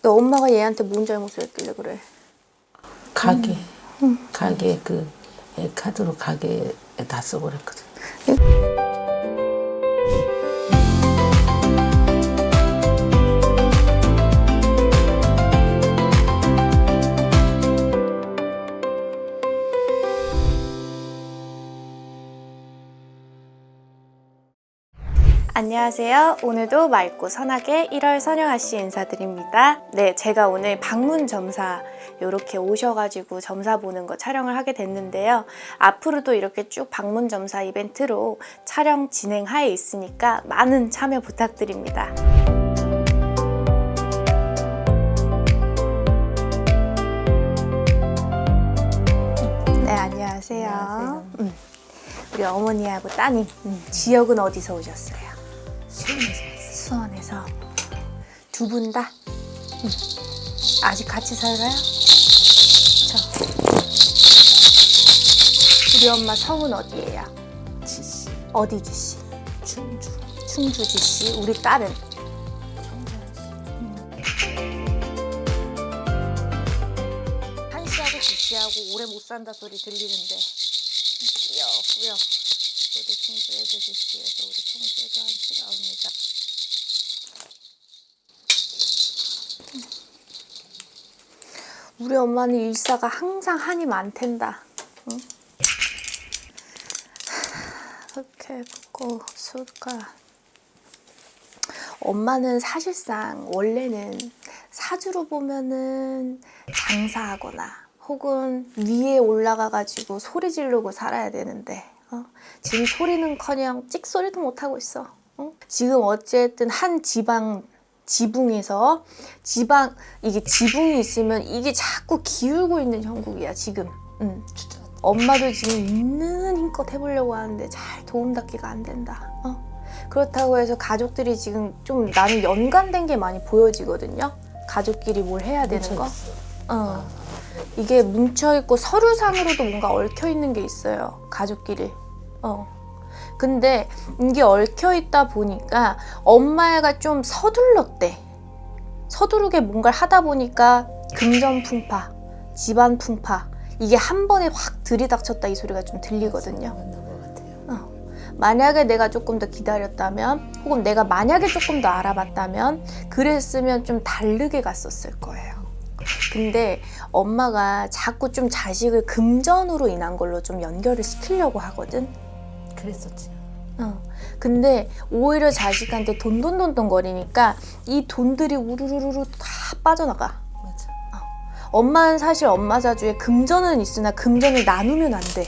너 엄마가 얘한테 뭔 잘못을 했길래 그래? 가게 가게 그 카드로 가게에 다 써버렸거든. 안녕하세요. 오늘도 맑고 선하게 1월 선영아씨 인사드립니다. 네, 제가 오늘 방문 점사 이렇게 오셔가지고 점사 보는 거 촬영을 하게 됐는데요. 앞으로도 이렇게 쭉 방문 점사 이벤트로 촬영 진행하에 있으니까 많은 참여 부탁드립니다. 네, 안녕하세요. 안녕하세요. 우리 어머니하고 따님, 지역은 어디서 오셨어요? 수원에서 수원에서. 두 분 다? 아직 같이 살아요? 우리 엄마 성은 어디예요? 지씨 어디 지씨? 충주 충주 지씨. 우리 딸은? 한씨하고 지씨하고 오래 못 산다 소리 들리는데 꾸역꾸역 우리 충주에도 지씨에서 우리 청주에도 한씨가 옵니다. 우리 엄마는 일사가 항상 한이 많텐다. 응? 이렇게 붓고 숟가. 엄마는 사실상 원래는 사주로 보면은 장사하거나 혹은 위에 올라가가지고 소리 지르고 살아야 되는데 지금 소리는커녕 찍소리도 못하고 있어. 지금 어쨌든 한 지붕에서 이게 지붕이 있으면 이게 자꾸 기울고 있는 형국이야 지금. 엄마도 지금 있는 힘껏 해보려고 하는데 잘 도움닫기가 안 된다. 그렇다고 해서 가족들이 지금 좀 나는 연관된 게 많이 보여지거든요. 가족끼리 뭘 해야 되는 거. 이게 뭉쳐있고 서류상으로도 뭔가 얽혀있는 게 있어요. 가족끼리. 근데 이게 얽혀있다 보니까 엄마애가 좀 서둘렀대. 서두르게 뭔가를 하다 보니까 금전풍파, 집안풍파 이게 한 번에 확 들이닥쳤다 이 소리가 좀 들리거든요. 만약에 내가 조금 더 기다렸다면 혹은 내가 만약에 조금 더 알아봤다면 그랬으면 좀 다르게 갔었을 거예요. 근데 엄마가 자꾸 좀 자식을 금전으로 인한 걸로 좀 연결을 시키려고 하거든. 그랬었지. 근데 오히려 자식한테 돈돈돈돈 거리니까 이 돈들이 우르르르 다 빠져나가. 맞아. 엄마는 사실 엄마 자주에 금전은 있으나 금전을 나누면 안 돼.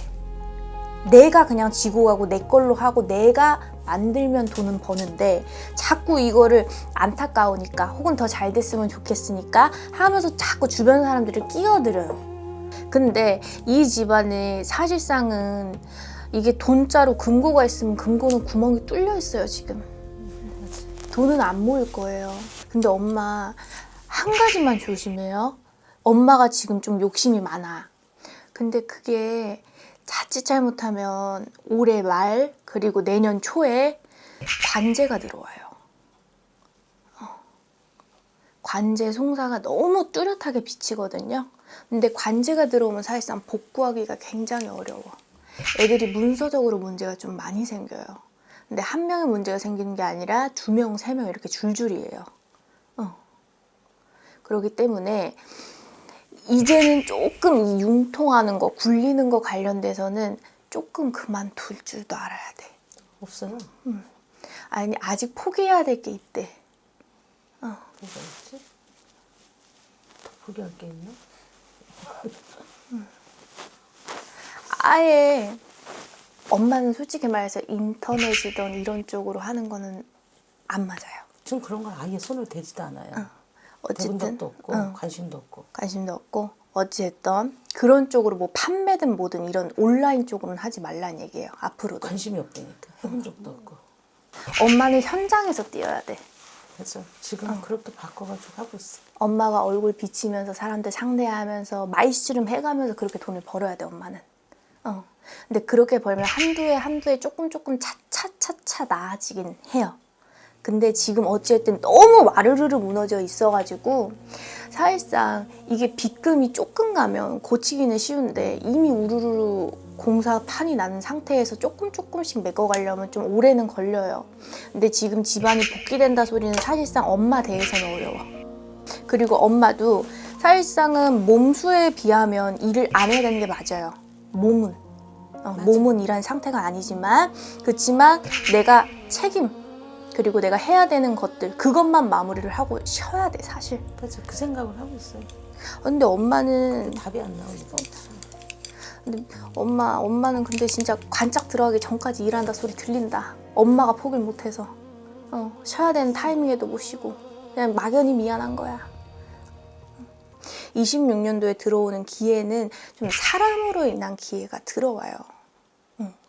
내가 그냥 지고 가고 내 걸로 하고 내가 만들면 돈은 버는데 자꾸 이거를 안타까우니까 혹은 더 잘 됐으면 좋겠으니까 하면서 자꾸 주변 사람들을 끼어들어요. 근데 이 집안에 사실상은 이게 돈자로 금고가 있으면 금고는 구멍이 뚫려 있어요 지금. 돈은 안 모일 거예요. 근데 엄마 한 가지만 조심해요. 엄마가 지금 좀 욕심이 많아. 근데 그게 자칫 잘못하면 올해 말 그리고 내년 초에 관제가 들어와요. 관제 송사가 너무 뚜렷하게 비치거든요. 근데 관제가 들어오면 사실상 복구하기가 굉장히 어려워. 애들이 문서적으로 문제가 좀 많이 생겨요. 근데 한 명의 문제가 생기는 게 아니라 2명, 3명 이렇게 줄줄이에요. 그렇기 때문에 이제는 조금 이 융통하는 거, 굴리는 거 관련돼서는 조금 그만둘 줄도 알아야 돼. 없어요. 아니, 아직 포기해야 될 게 있대. 뭐가 있지? 더 포기할 게 있나? 아예 엄마는 솔직히 말해서 인터넷이든 이런 쪽으로 하는 거는 안 맞아요. 전 그런 걸 아예 손을 대지도 않아요. 해본 어쨌든 적도 없고 관심도 없고. 관심도 없고 어찌됐든 그런 쪽으로 뭐 판매든 뭐든 이런 온라인 쪽으로는 하지 말라는 얘기예요. 앞으로도. 관심이 없다니까. 해본 적도 없고. 엄마는 현장에서 뛰어야 돼. 그래서 지금 그렇게 바꿔가지고 하고 있어. 엄마가 얼굴 비치면서 사람들 상대하면서 말씨름 해가면서 그렇게 돈을 벌어야 돼 엄마는. 근데 그렇게 벌면 한두 해 조금 차차차차 나아지긴 해요. 근데 지금 어찌됐든 너무 와르르르 무너져 있어가지고 사실상 이게 빗금이 조금 가면 고치기는 쉬운데 이미 우르르 공사판이 나는 상태에서 조금씩 메꿔가려면 좀 오래는 걸려요. 근데 지금 집안이 복귀된다 소리는 사실상 엄마 대해서는 어려워. 그리고 엄마도 사실상은 몸수에 비하면 일을 안 해야 되는 게 맞아요. 몸은 일한 상태가 아니지만 그렇지만 내가 책임 그리고 내가 해야 되는 것들 그것만 마무리를 하고 쉬어야 돼 사실. 그래서 그 생각을 하고 있어요. 근데 엄마는 답이 안 나오니까. 근데 엄마는 근데 진짜 관짝 들어가기 전까지 일한다 소리 들린다. 엄마가 포기를 못해서 쉬어야 되는 타이밍에도 못 쉬고 그냥 막연히 미안한 거야. 26년도에 들어오는 기회는 좀 사람으로 인한 기회가 들어와요.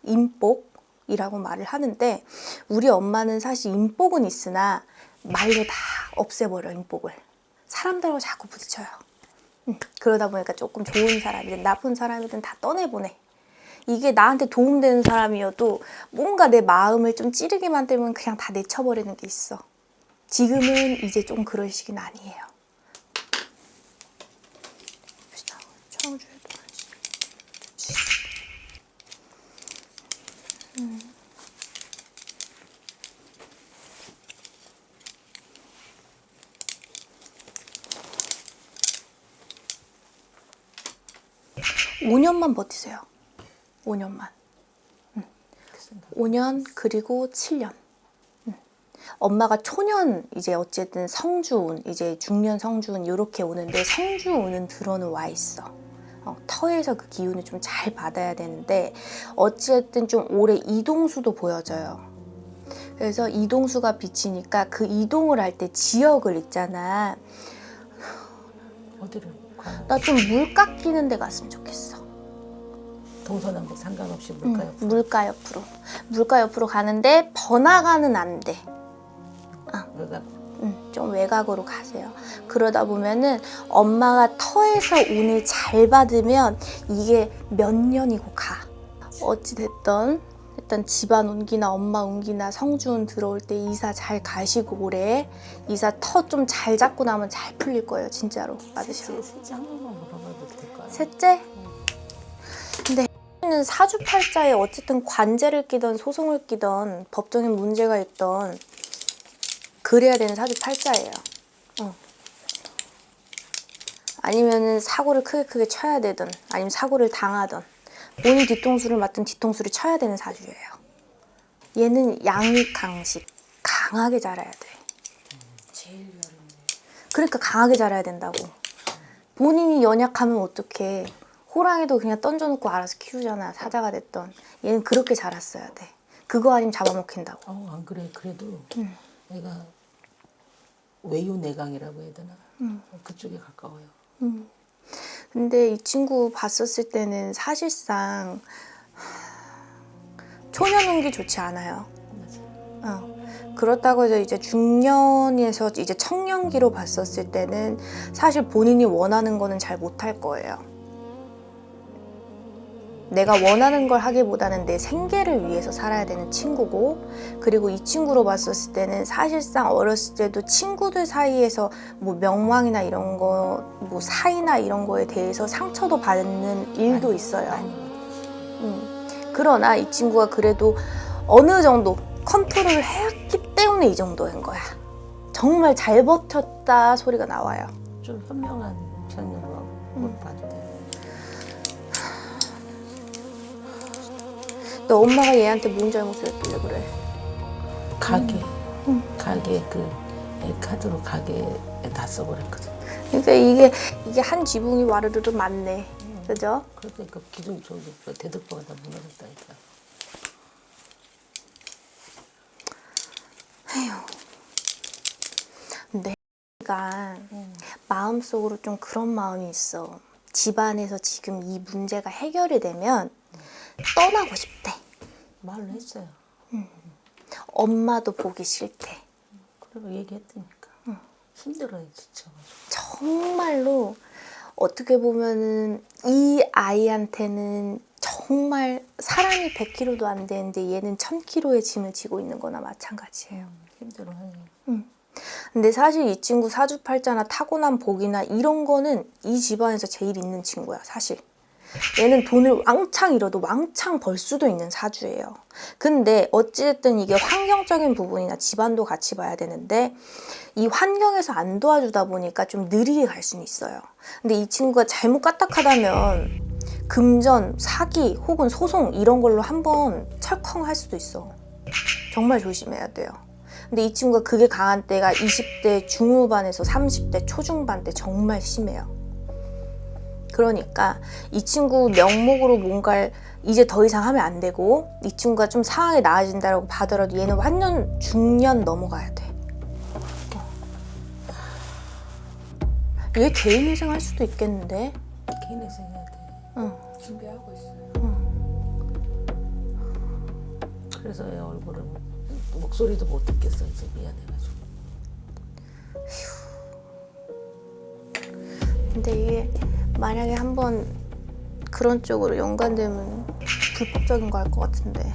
인복이라고 말을 하는데 우리 엄마는 사실 인복은 있으나 말로 다 없애버려 인복을. 사람들하고 자꾸 부딪혀요. 그러다 보니까 조금 좋은 사람이든 나쁜 사람이든 다 떠내보내. 이게 나한테 도움되는 사람이어도 뭔가 내 마음을 좀 찌르게 만들면 그냥 다 내쳐버리는 게 있어. 지금은 이제 좀 그럴 시기는 아니에요. 청주에도 5년만 버티세요. 5년만. 5년 그리고 7년. 엄마가 초년 이제 어쨌든 성주운 이제 중년 성주운 이렇게 오는데 성주운은 들어는 와 있어. 터에서 그 기운을 좀 잘 받아야 되는데 어쨌든 좀 올해 이동수도 보여져요. 그래서 이동수가 비치니까 그 이동을 할 때 지역을 있잖아. 어디를 가요? 나 좀 물 깎이는 데 갔으면 좋겠어. 동서남북 상관없이 물가 옆으로. 물가 옆으로. 물가 옆으로 가는데 번화가는 안 돼. 외곽. 좀 외곽으로 가세요. 그러다 보면은 엄마가 터에서 운을 잘 받으면 이게 몇 년이고 가. 어찌됐든 일단 집안 운기나 엄마 운기나 성주운 들어올 때 이사 잘 가시고 올해 이사 터 좀 잘 잡고 나면 잘 풀릴 거예요. 진짜로 받으셔. 셋째 한 번만 물어봐도 될까요? 셋째? 근데 는 사주팔자에 어쨌든 관제를 끼던 소송을 끼던 법적인 문제가 있던 그래야 되는 사주팔자예요. 아니면은 사고를 크게 쳐야 되든 아니면 사고를 당하든 본인 뒤통수를 맞든 뒤통수를 쳐야 되는 사주예요. 얘는 양익강식 강하게 자라야 돼. 제일 어렵네. 그러니까 강하게 자라야 된다고. 본인이 연약하면 어떡해. 호랑이도 그냥 던져놓고 알아서 키우잖아. 사자가 됐던. 얘는 그렇게 자랐어야 돼. 그거 아니면 잡아먹힌다고. 안 그래. 그래도 내가 외유내강이라고 해야 되나? 그쪽에 가까워요. 근데 이 친구 봤었을 때는 사실상 초년운기 좋지 않아요. 맞아요. 그렇다고 해서 이제 중년에서 이제 청년기로 봤었을 때는 사실 본인이 원하는 거는 잘 못할 거예요. 내가 원하는 걸 하기보다는 내 생계를 위해서 살아야 되는 친구고, 그리고 이 친구로 봤었을 때는 사실상 어렸을 때도 친구들 사이에서 뭐 명망이나 이런 거, 뭐 사이나 이런 거에 대해서 상처도 받는 일도 있어요. 그러나 이 친구가 그래도 어느 정도 컨트롤을 했기 때문에 이 정도인 거야. 정말 잘 버텼다 소리가 나와요. 좀 현명한 편으로 봐도 돼요. 너 엄마가 얘한테 뭔 잘못을 했길래 그래? 가게 그 카드로 가게에 다 써버렸거든. 그러니까 이게 한 지붕이 와르르르 맞네. 그죠? 그러니까 기둥 저기 대득보가 다 무너졌다니까. 근데 내가 마음속으로 좀 그런 마음이 있어. 집안에서 지금 이 문제가 해결이 되면 떠나고 싶대. 말을 했어요. 엄마도 보기 싫대. 그리고 얘기했다니까. 힘들어요, 지쳐가지고. 정말로 어떻게 보면은 이 아이한테는 정말 사람이 100kg도 안 되는데 얘는 1000kg의 짐을 지고 있는 거나 마찬가지예요. 힘들어해. 근데 사실 이 친구 사주팔자나 타고난 복이나 이런 거는 이 집안에서 제일 있는 친구야, 사실. 얘는 돈을 왕창 잃어도 왕창 벌 수도 있는 사주예요. 근데 어찌됐든 이게 환경적인 부분이나 집안도 같이 봐야 되는데 이 환경에서 안 도와주다 보니까 좀 느리게 갈 수는 있어요. 근데 이 친구가 잘못 까딱하다면 금전, 사기 혹은 소송 이런 걸로 한번 철컹할 수도 있어. 정말 조심해야 돼요. 근데 이 친구가 그게 강한 때가 20대 중후반에서 30대 초중반 때 정말 심해요. 그러니까 이 친구 명목으로 뭔가를 이제 더 이상 하면 안 되고 이 친구가 좀 상황이 나아진다고 봐더라도 얘는 완전 중년 넘어가야 돼. 얘 개인회생 할 수도 있겠는데? 개인회생 해야 돼. 응. 준비하고 있어요. 그래서 애 얼굴을 목소리도 못 듣겠어 이제 미안해가지고. 근데 이게 만약에 한번 그런 쪽으로 연관되면 불법적인 거 할 것 같은데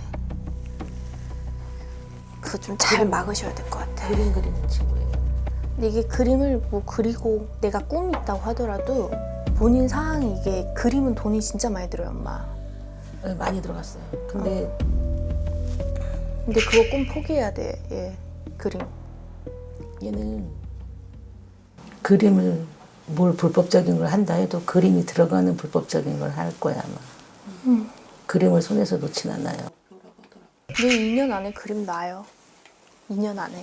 그거 좀 잘 막으셔야 될 것 같아. 그림 그리는 친구예요. 근데 이게 그림을 뭐 그리고 내가 꿈이 있다고 하더라도 본인 상황이 이게 그림은 돈이 진짜 많이 들어요, 엄마. 네, 많이 들어갔어요. 근데 그거 꿈 포기해야 돼, 얘 그림. 얘는 그림을 뭘 불법적인 걸 한다 해도 그림이 들어가는 불법적인 걸 할 거야 아마. 그림을 손에서 놓진 않아요. 얘 2년 안에 그림 놔요. 2년 안에.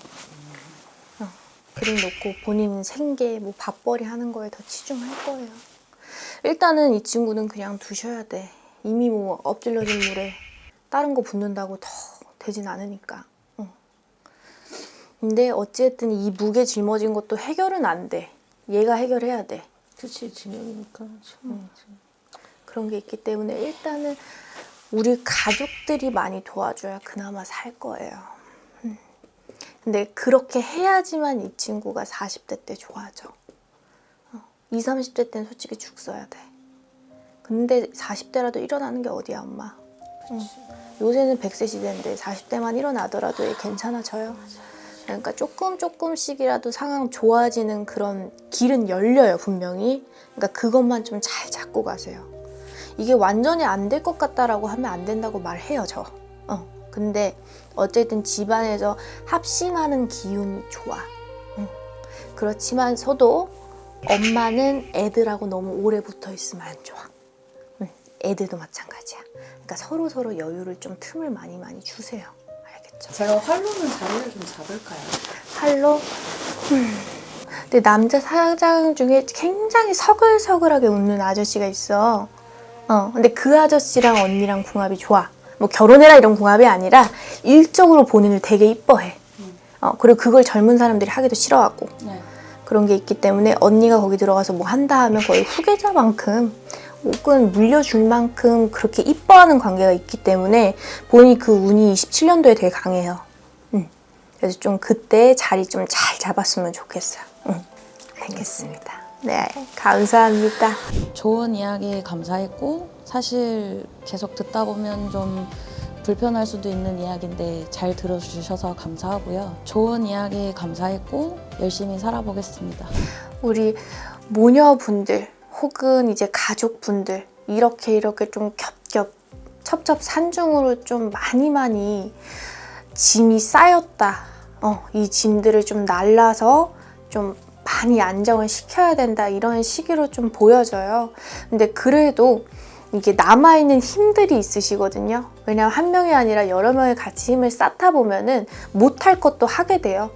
그림 놓고 본인 생계, 뭐 밥벌이 하는 거에 더 치중할 거예요. 일단은 이 친구는 그냥 두셔야 돼. 이미 뭐 엎질러진 물에 다른 거 붓는다고 더 되진 않으니까. 근데 어찌됐든 이 무게 짊어진 것도 해결은 안 돼. 얘가 해결해야 돼. 그치 지명이니까. 그런 게 있기 때문에 일단은 우리 가족들이 많이 도와줘야 그나마 살 거예요. 근데 그렇게 해야지만 이 친구가 40대 때 좋아져. 20, 30대 때는 솔직히 죽 써야 돼. 근데 40대라도 일어나는 게 어디야, 엄마. 요새는 100세 시대인데 40대만 일어나더라도 얘 괜찮아져요. 그러니까 조금씩이라도 상황 좋아지는 그런 길은 열려요, 분명히. 그러니까 그것만 좀 잘 잡고 가세요. 이게 완전히 안 될 것 같다라고 하면 안 된다고 말해요, 저. 근데 어쨌든 집안에서 합심하는 기운이 좋아. 그렇지만서도 엄마는 애들하고 너무 오래 붙어 있으면 안 좋아. 애들도 마찬가지야. 그러니까 서로 여유를 좀 틈을 많이 주세요. 알겠죠? 제가 활로는 자리를 좀 잡을까요? 팔로? 근데 남자 사장 중에 굉장히 서글서글하게 웃는 아저씨가 있어. 근데 그 아저씨랑 언니랑 궁합이 좋아. 뭐 결혼해라 이런 궁합이 아니라 일적으로 본인을 되게 이뻐해. 그리고 그걸 젊은 사람들이 하기도 싫어하고. 네. 그런 게 있기 때문에 언니가 거기 들어가서 뭐 한다 하면 거의 후계자만큼 혹은 물려줄 만큼 그렇게 이뻐하는 관계가 있기 때문에 본인이 그 운이 27년도에 되게 강해요. 그래서 좀 그때 자리 좀 잘 잡았으면 좋겠어요. 알겠습니다. 네, 감사합니다. 좋은 이야기 감사했고 사실 계속 듣다 보면 좀 불편할 수도 있는 이야기인데 잘 들어주셔서 감사하고요. 좋은 이야기 감사했고 열심히 살아보겠습니다. 우리 모녀분들 혹은 이제 가족분들 이렇게 좀 겹겹 첩첩산중으로 좀 많이 짐이 쌓였다. 이 짐들을 좀 날라서 좀 많이 안정을 시켜야 된다. 이런 시기로 좀 보여져요. 근데 그래도 이게 남아있는 힘들이 있으시거든요. 왜냐하면 한 명이 아니라 여러 명이 같이 힘을 쌓다 보면은 못할 것도 하게 돼요.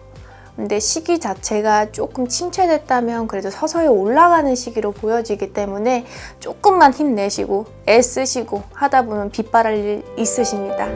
근데 시기 자체가 조금 침체됐다면 그래도 서서히 올라가는 시기로 보여지기 때문에 조금만 힘내시고 애쓰시고 하다 보면 빛바랄 일 있으십니다.